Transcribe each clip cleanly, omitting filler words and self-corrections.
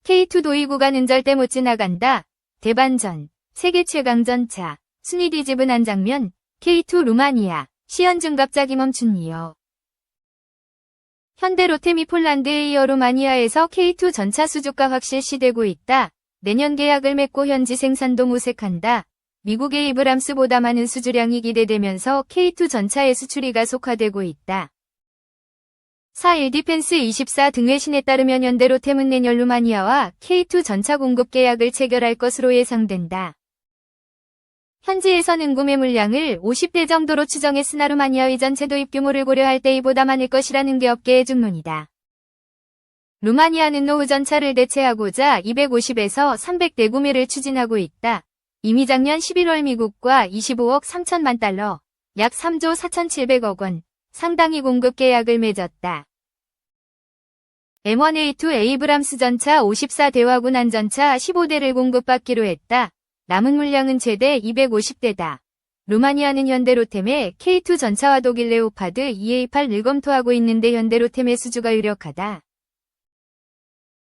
K2 도의구간은 절대 못 지나간다. 대반전, 세계 최강 전차, 순위 뒤집은 한 장면, K2 루마니아, 시연중 갑자기 멈춘 이유. 현대 롯데미 폴란드 에이어 루마니아에서 K2 전차 수주가 확실시되고 있다. 내년 계약을 맺고 현지 생산도 모색한다. 미국의 이브람스보다 많은 수주량이 기대되면서 K2 전차의 수출이 가속화되고 있다. 4일 디펜스 24 등 외신에 따르면 현대 롯데는 내년 루마니아와 K2 전차 공급 계약을 체결할 것으로 예상된다. 현지에서는 구매 물량을 50대 정도로 추정했으나 루마니아의 전체 도입 규모를 고려할 때 이보다 많을 것이라는 게 업계의 중론이다. 루마니아는 노후 전차를 대체하고자 250에서 300대 구매를 추진하고 있다. 이미 작년 11월 미국과 25억 3천만 달러, 약 3조 4,700억 원, 상당히 공급 계약을 맺었다. M1A2 에이브람스 전차 54대와 군한 전차 15대를 공급받기로 했다. 남은 물량은 최대 250대다. 루마니아는 현대로템의 K2 전차와 독일 레오파드 EA8을 검토하고 있는데 현대로템의 수주가 유력하다.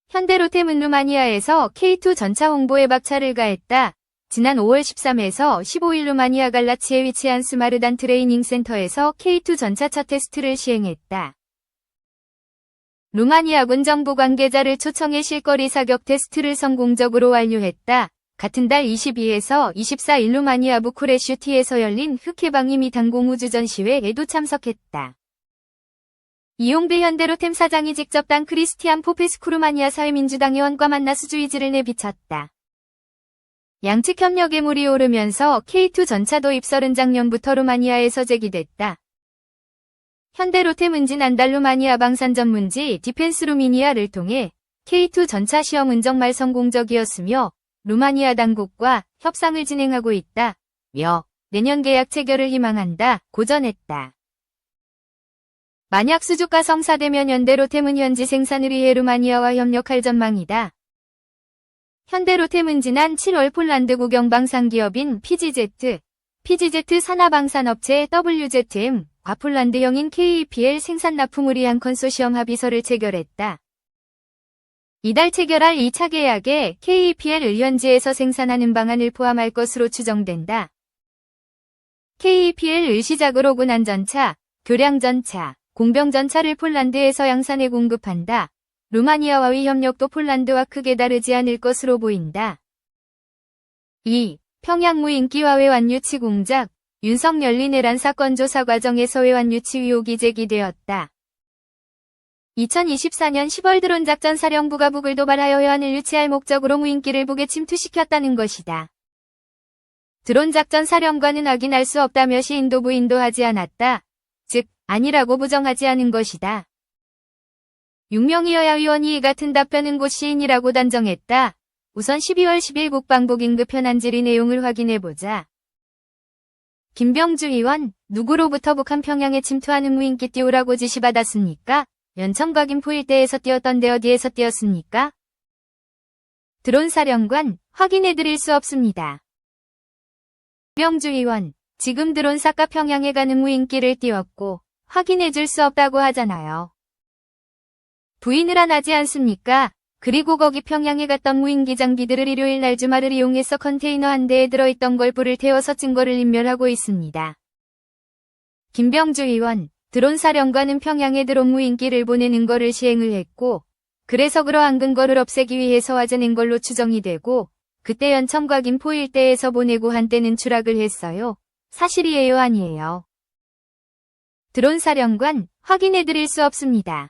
현대로템은 루마니아에서 K2 전차 홍보에 박차를 가했다. 지난 5월 13에서 15일 루마니아 갈라치에 위치한 스마르단 트레이닝 센터에서 K2 전차 첫 테스트를 시행했다. 루마니아군 정부 관계자를 초청해 실거리 사격 테스트를 성공적으로 완료했다. 같은 달 22에서 24일 루마니아 부쿠레슈티에서 열린 흑해방 이미 당공우주 전시회에도 참석했다. 이용배 현대로템 사장이 직접 당 크리스티안 포페스쿠 루마니아 사회민주당 의원과 만나 수주 의지를 내비쳤다. 양측 협력에 물이 오르면서 K2 전차 도입 설은 작년부터 루마니아에서 제기됐다. 현대로템은 지난달 루마니아 방산 전문지 디펜스 루미니아를 통해 K2 전차 시험 운정말 성공적이었으며 루마니아 당국과 협상을 진행하고 있다며 내년 계약 체결을 희망한다 고전했다. 만약 수주가 성사되면 현대로템은 현지 생산을 위해 루마니아와 협력할 전망이다. 현대로템은 지난 7월 폴란드 국영방산기업인 PGZ 산하방산업체 WZM과 폴란드형인 KEPL 생산 납품을 위한 컨소시엄 합의서를 체결했다. 이달 체결할 2차 계약에 KEPL을 현지에서 생산하는 방안을 포함할 것으로 추정된다. KEPL을 시작으로 군한 전차, 교량 전차, 공병 전차를 폴란드에서 양산해 공급한다. 루마니아와의 협력도 폴란드와 크게 다르지 않을 것으로 보인다. 2. 평양 무인기 화훼완 유치 공작, 윤석열 리내란 사건 조사 과정에서 회완 유치 의혹이 제기되었다. 2024년 10월 드론 작전 사령부가 북을 도발하여 회완을 유치할 목적으로 무인기를 북에 침투시켰다는 것이다. 드론 작전 사령관은 확인할 수 없다며 시인도 부인도 하지 않았다. 즉, 아니라고 부정하지 않은 것이다. 6명의 여야 의원이 이 같은 답변은 곧 시인이라고 단정했다. 우선 12월 10일 국방부 긴급 현안 질의 내용을 확인해보자. 김병주 의원, 누구로부터 북한 평양에 침투하는 무인기 띄우라고 지시받았습니까? 연천과 김포 일대에서 띄웠던데 어디에서 띄웠습니까? 드론 사령관, 확인해드릴 수 없습니다. 김병주 의원, 지금 드론 사까 평양에 가는 무인기를 띄웠고 확인해줄 수 없다고 하잖아요. 부인을 안 하지 않습니까? 그리고 거기 평양에 갔던 무인기 장비들을 일요일 날 주말을 이용해서 컨테이너 한 대에 들어있던 걸 불을 태워서 증거를 인멸하고 있습니다. 김병주 의원, 드론 사령관은 평양에 드론 무인기를 보내는 거를 시행을 했고 그래서 그러한 근거를 없애기 위해서 화제낸 걸로 추정이 되고 그때 연천과 김포 일대에서 보내고 한때는 추락을 했어요. 사실이에요 아니에요? 드론 사령관, 확인해드릴 수 없습니다.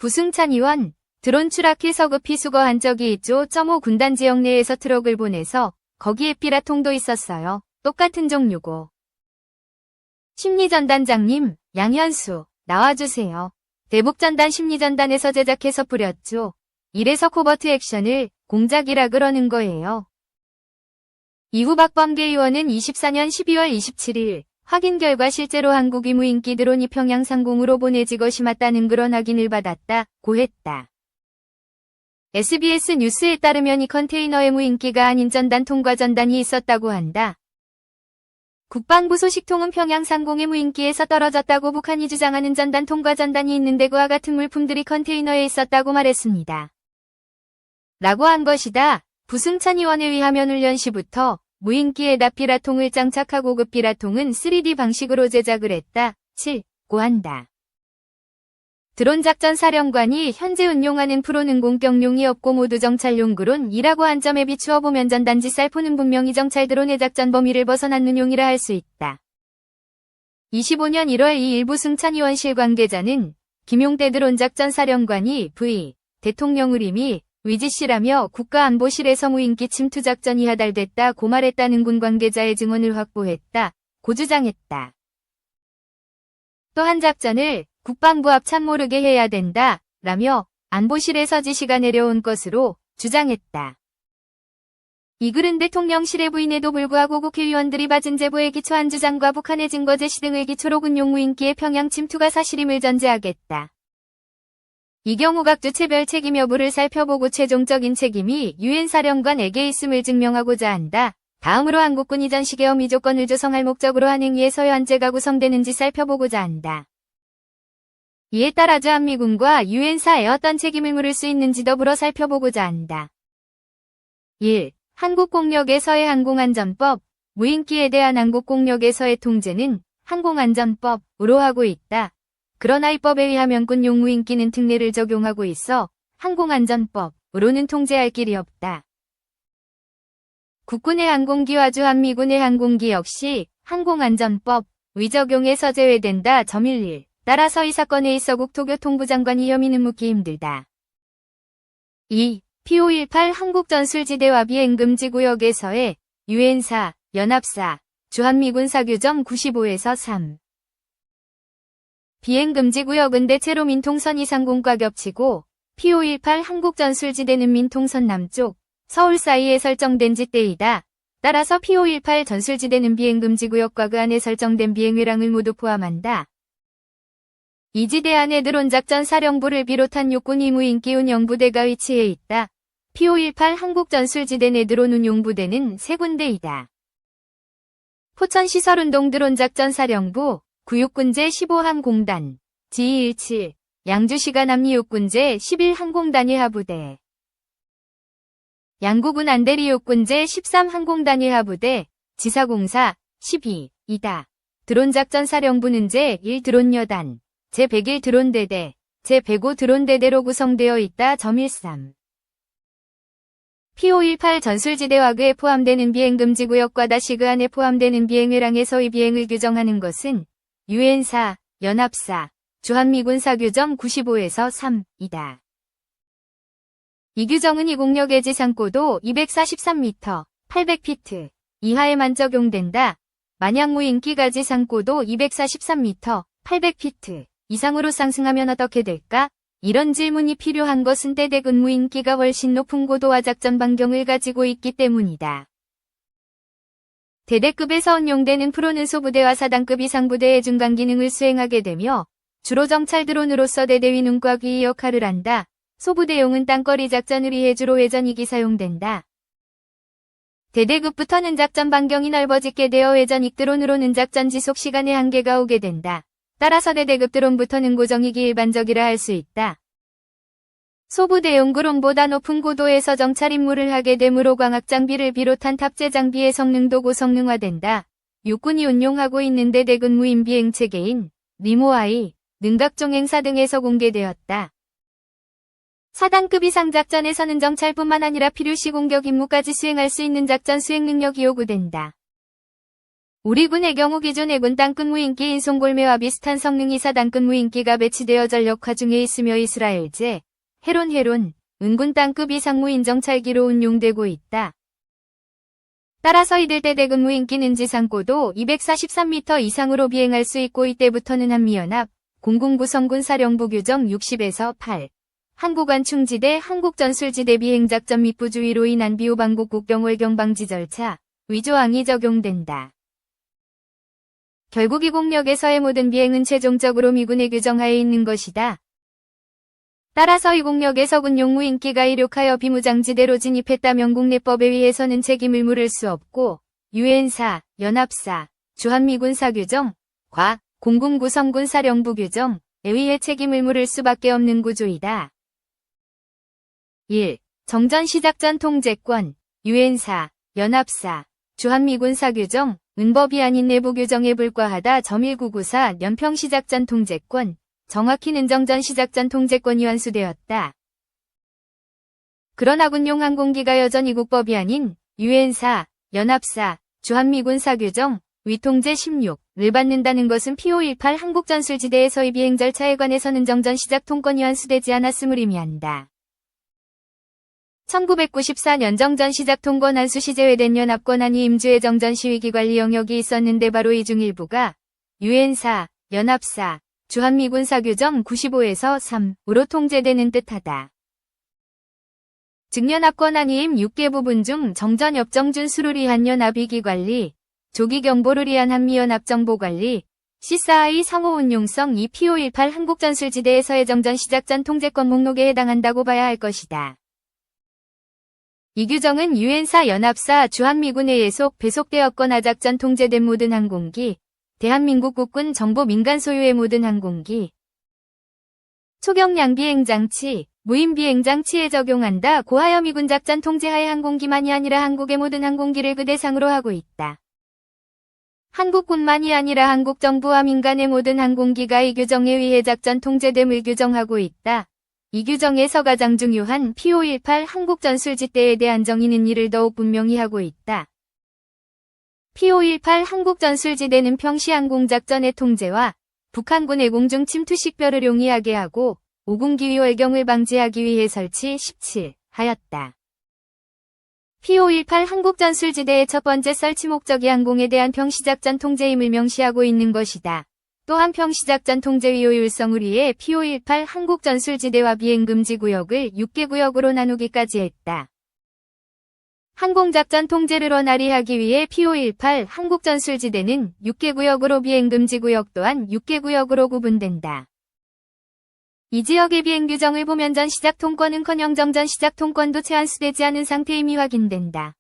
부승찬 의원, 드론 추락해서 급히 수거한 적이 있죠. 5 군단 지역 내에서 트럭을 보내서 거기에 피라통도 있었어요. 똑같은 종류고. 심리전단장님, 양현수, 나와주세요. 대북전단 심리전단에서 제작해서 뿌렸죠. 이래서 코버트 액션을 공작이라 그러는 거예요. 이후 박범계 의원은 24년 12월 27일 확인 결과 실제로 한국이 무인기 드론이 평양 상공으로 보내지고 심았다는 그런 확인을 받았다고 했다. SBS 뉴스에 따르면 이 컨테이너에 무인기가 아닌 전단 통과 전단이 있었다고 한다. 국방부 소식통은 평양 상공의 무인기에서 떨어졌다고 북한이 주장하는 전단 통과 전단이 있는데 그와 같은 물품들이 컨테이너에 있었다고 말했습니다. 라고 한 것이다. 부승찬 의원에 의하면 훈련 시부터 무인기에다 비라통을 장착하고 그 비라통은 3D 방식으로 제작을 했다. 7. 고한다. 드론 작전 사령관이 현재 운용하는 프로는 공격용이 없고 모두 정찰용 드론이라고 한 점에 비추어 보면 전단지 살포는 분명히 정찰 드론의 작전 범위를 벗어난 용이라 할 수 있다. 25년 1월 이 일부 승찬 의원실 관계자는 김용대 드론 작전 사령관이 V 대통령을 이미 위지시라며 국가안보실에서 무인기 침투 작전이 하달됐다고 말했다는 군 관계자의 증언을 확보했다. 고 주장했다. 또한 작전을 국방부 앞 참모르게 해야 된다. 라며 안보실에서 지시가 내려온 것으로 주장했다. 이 글은 대통령실의 부인에도 불구하고 국회의원들이 받은 제보에 기초한 주장과 북한의 증거 제시 등을 기초로 군용 무인기의 평양 침투가 사실임을 전제하겠다. 이 경우 각 주체별 책임 여부를 살펴보고 최종적인 책임이 유엔 사령관에게 있음을 증명하고자 한다. 다음으로 한국군이 전시계 허미 조건을 조성할 목적으로 한 행위에서 현재가 구성되는지 살펴보고자 한다. 이에 따라 주한미군과 유엔사에 어떤 책임을 물을 수 있는지 더불어 살펴보고자 한다. 1. 한국공역에서의 항공안전법. 무인기에 대한 한국공역에서의 통제는 항공안전법으로 하고 있다. 그러나 이법에 의하면 군용 무인기는 특례를 적용하고 있어 항공안전법으로는 통제할 길이 없다. 국군의 항공기와 주한미군의 항공기 역시 항공안전법 위적용에서 제외된다. 11. 따라서 이 사건에 있어 국토교통부 장관이 혐의는 묻기 힘들다. 2. P518 한국전술지대와 비행금지구역에서의 유엔사, 연합사, 주한미군 사규정 95에서 3. 비행금지구역은 대체로 민통선 이상공과 겹치고 P518 한국전술지대는 민통선 남쪽, 서울 사이에 설정된 지대이다. 따라서 P518 전술지대는 비행금지구역과 그 안에 설정된 비행회랑을 모두 포함한다. 이 지대 안에 드론 작전 사령부를 비롯한 육군 무인기 운영부대가 위치해 있다. P518 한국전술지대 내 드론 운용부대는 3군데이다. 포천시설운동 드론 작전 사령부, 구육군제 15항공단, G217, 양주시가 남리육군제 11항공단의 하부대, 양구군 안대리 육군제 13항공단의 하부대, 지사공사 12이다. 드론 작전 사령부는 제1 드론여단, 제101 드론대대, 제105 드론대대로 구성되어 있다. 13. P518 전술지대와 그에 포함되는 비행금지구역과 다시 그 안에 포함되는 비행회랑에서의 비행을 규정하는 것은 유엔사, 연합사, 주한미군 사규정 95에서 3이다. 이 규정은 이 공역의 지상고도 243m, 800피트 이하에만 적용된다. 만약 무인기가 지상고도 243m, 800피트 이상으로 상승하면 어떻게 될까? 이런 질문이 필요한 것은 대대군 무인기가 훨씬 높은 고도와 작전 반경을 가지고 있기 때문이다. 대대급에서 운용되는 프로는 소부대와 4단급 이상 부대의 중간 기능을 수행하게 되며 주로 정찰 드론으로서 대대위 눈과 귀의 역할을 한다. 소부대용은 땅거리 작전을 위해 주로 회전익이 사용된다. 대대급부터는 작전 반경이 넓어지게 되어 회전익 드론으로는 작전 지속 시간에 한계가 오게 된다. 따라서 대대급 드론부터는 고정익이 일반적이라 할 수 있다. 소부대용 드론보다 높은 고도에서 정찰 임무를 하게 되므로 광학 장비를 비롯한 탑재 장비의 성능도 고성능화된다. 육군이 운용하고 있는 대대군 무인 비행 체계인 리모아이, 능각종 행사 등에서 공개되었다. 4단급 이상 작전에서는 정찰뿐만 아니라 필요시 공격 임무까지 수행할 수 있는 작전 수행 능력이 요구된다. 우리 군의 경우 기존의 군 땅끝 무인기 인송골매와 비슷한 성능이 4단급 무인기가 배치되어 전력화 중에 있으며 이스라엘제, 헤론, 은군 땅급 이상 무인 정찰기로 운용되고 있다. 따라서 이들 대대군 무인기는 지상고도 243m 이상으로 비행할 수 있고 이때부터는 한미연합, 공군구성군 사령부 규정 60에서 8. 한국안충지대 한국전술지대 비행작전 및 부주의로 인한 비호방국 국경월경 방지 절차, 위조항이 적용된다. 결국 이 공역에서의 모든 비행은 최종적으로 미군의 규정하에 있는 것이다. 따라서 이 공역에서 군용 무인기가 이륙하여 비무장지대로 진입했다면 국내법에 의해서는 책임을 물을 수 없고 유엔사, 연합사, 주한미군 사규정, 과 공군구성군 사령부 규정에 의해 책임을 물을 수밖에 없는 구조이다. 1. 정전시작전 통제권, 유엔사, 연합사, 주한미군사 규정, 은법이 아닌 내부 규정에 불과하다. 1994 연평시작전 통제권, 정확히는 정전시작전 통제권이 완수되었다. 그러나 군용 항공기가 여전히 국법이 아닌 유엔사, 연합사, 주한미군사 규정, 위통제 16을 받는다는 것은 P518 한국전술지대에서의 비행 절차에 관해서는 정전시작 통권이 완수되지 않았음을 의미한다. 1994년 정전시작 통권 완수 시 제외된 연합권한이 임주의 정전시위기관리 영역이 있었는데 바로 이 중 일부가 유엔사, 연합사, 주한미군사 규정 95에서 3으로 통제되는 뜻하다. 즉연합권한위임 6개 부분 중 정전협정 준수를 위한 연합위기관리, 조기경보를 위한 한미연합정보관리, C4I 상호운용성 이 P518 한국전술지대에서의 정전시작전 통제권 목록에 해당한다고 봐야 할 것이다. 이 규정은 유엔사, 연합사, 주한미군에 예속, 배속되었거나 작전 통제된 모든 항공기, 대한민국 국군 정보 민간 소유의 모든 항공기, 초경량 비행장치, 무인 비행장치에 적용한다. 고하여 미군 작전 통제하의 항공기만이 아니라 한국의 모든 항공기를 그 대상으로 하고 있다. 한국군만이 아니라 한국 정부와 민간의 모든 항공기가 이 규정에 의해 작전 통제됨을 규정하고 있다. 이 규정에서 가장 중요한 P518 한국전술지대에 대한 정의는 이를 더욱 분명히 하고 있다. P518 한국전술지대는 평시항공작전의 통제와 북한군의 공중 침투 식별을 용이하게 하고 오군기위 월경을 방지하기 위해 설치 17 하였다. P518 한국전술지대의 첫 번째 설치 목적이 항공에 대한 평시작전 통제임을 명시하고 있는 것이다. 또한 평시작전 통제 효율성을 위해 P518 한국전술지대와 비행금지구역을 6개 구역으로 나누기까지 했다. 항공작전 통제를 원활히 하기 위해 P518 한국전술지대는 6개 구역으로 비행금지구역 또한 6개 구역으로 구분된다. 이 지역의 비행 규정을 보면 전시작 통권은커녕 정전시작 통권도 채완수되지 않은 상태임이 확인된다.